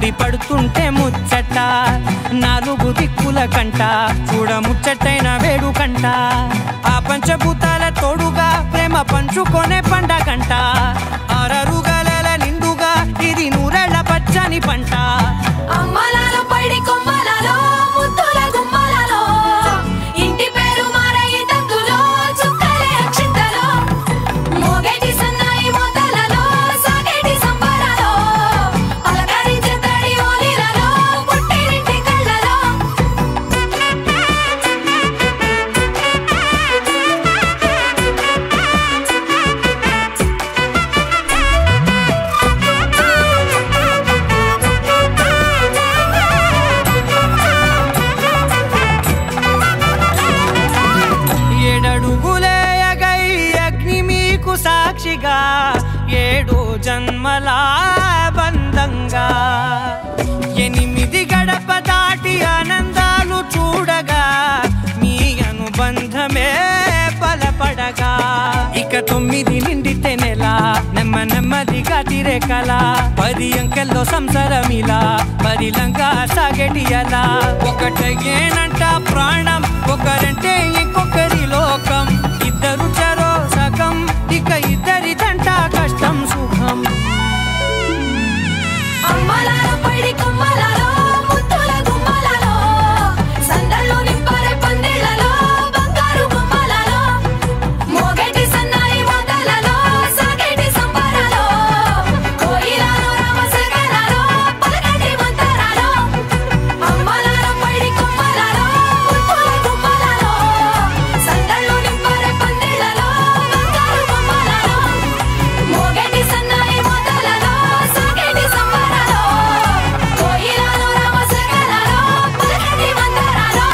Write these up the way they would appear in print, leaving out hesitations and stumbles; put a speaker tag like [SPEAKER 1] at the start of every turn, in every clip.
[SPEAKER 1] ముడి పడుతుంటే ముచ్చట నాలుగు దిక్కుల కంట చూడ ముచ్చటైన వేడుకంట ఆ పంచభూతాల తోడుగా ప్రేమ పంచుకొనే పండగంట ఆరరుగల నిండుగా ఇది నూరెళ్ళ పచ్చని పంట
[SPEAKER 2] అమ్మలాలో పడి కొమ్మలలో ముద్దుల గుమ్మలలో ఇంటి పేరు మారయి తందులో చుక్కలే అక్షింతలో మోగేటి సన్నాయి మోతలలో సాగేటి సంబరాలో అలకరించే తడి ఓలిలలో పుట్టినింటి కళ్ళలో
[SPEAKER 1] ఏడడుగులేయగై అగ్ని మీకు సాక్షిగా 7 జన్మల బంధంగా 8 గడప దాటి ఆనందాలు చూడగా మీ అనుబంధమే బలపడగా ఇక 9 నిండితే నెల నెమ్మదిగా తిరే కల 10 అంకెల్లో సంసారమిలా పరిలంగా సాగేటి అలా ఒకటేనంట ప్రాణం ఒకరంటే ఇంకొకరి లోకం ఇద్దరు చరో సగం ఇక ఇద్దరిదంట కష్టం సుఖం
[SPEAKER 2] అమ్మలాలో పడి కొమ్మలలో ముద్దుల గుమ్మలలో సందళ్ళు నింపరే పందిళ్ళలో బంగారు బొమ్మలలో మోగేటి సన్నాయి మోతలలో సాగేటి సంబరాలో కోయిలలో రామశకనాలో పలకటి మంతరాలో అమ్మలాలో పడి కొమ్మలలో ముద్దుల గుమ్మలలో సందళ్ళు నింపరే పందిళ్ళలో బంగారు బొమ్మలలో మోగేటి సన్నాయి మోతలలో సాగేటి సంబరాలో కోయిలలో రామశకనాలో పలకటి మంతరాలో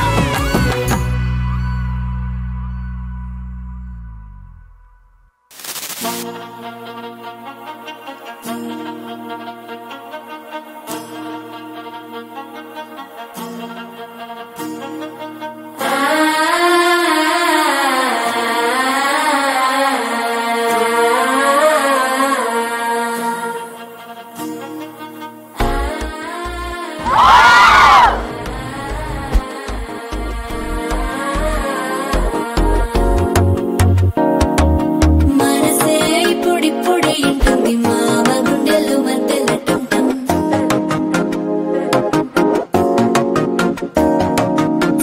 [SPEAKER 2] మనసే ఇప్పుడిప్పుడే ఇంటుంది మామ గుండెలు మధ్యలటుంటం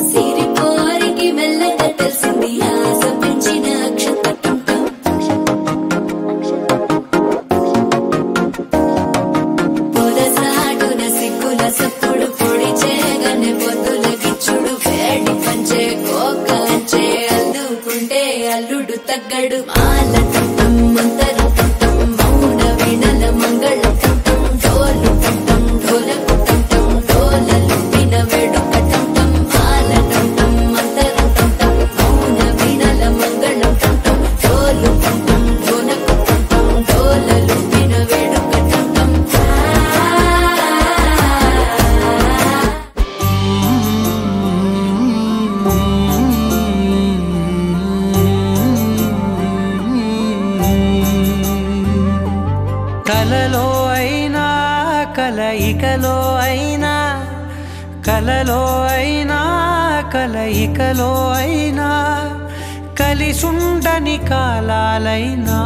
[SPEAKER 2] సిరిపోరికి మెల్లగా తెలిసింది ఆశ పెంచిన అక్షతటుంటం పొదసాటున సిగ్గుల సప్పుడు పొడి చేయగానే పొద్దుల గిచ్చుడు వేడి పంచే కోకలంచే అల్లుకుంటే అల్లుడు తగ్గడు మాల టుంటం మంతర టుంటం మౌన వినల మంగళ టుంటం డోలు టుంటం ఢోలకు టుంటం డోలలు విన వేడుక టుంటం మాల టుంటం మంతర టుంటం మౌన వినల మంగళ టుంటం డోలు టుంటం ఢోలకు టుంటం డోలలు విన వేడుక టుంటం
[SPEAKER 1] కలలో అయినా కలయికలో అయినా కలలో అయినా కలయికలో అయినా కలిసుండని కాలాలైనా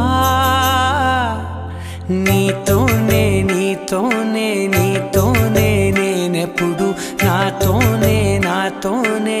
[SPEAKER 1] నీతోనే నీతోనే నీతోనే నేనెప్పుడు నాతోనే నాతోనే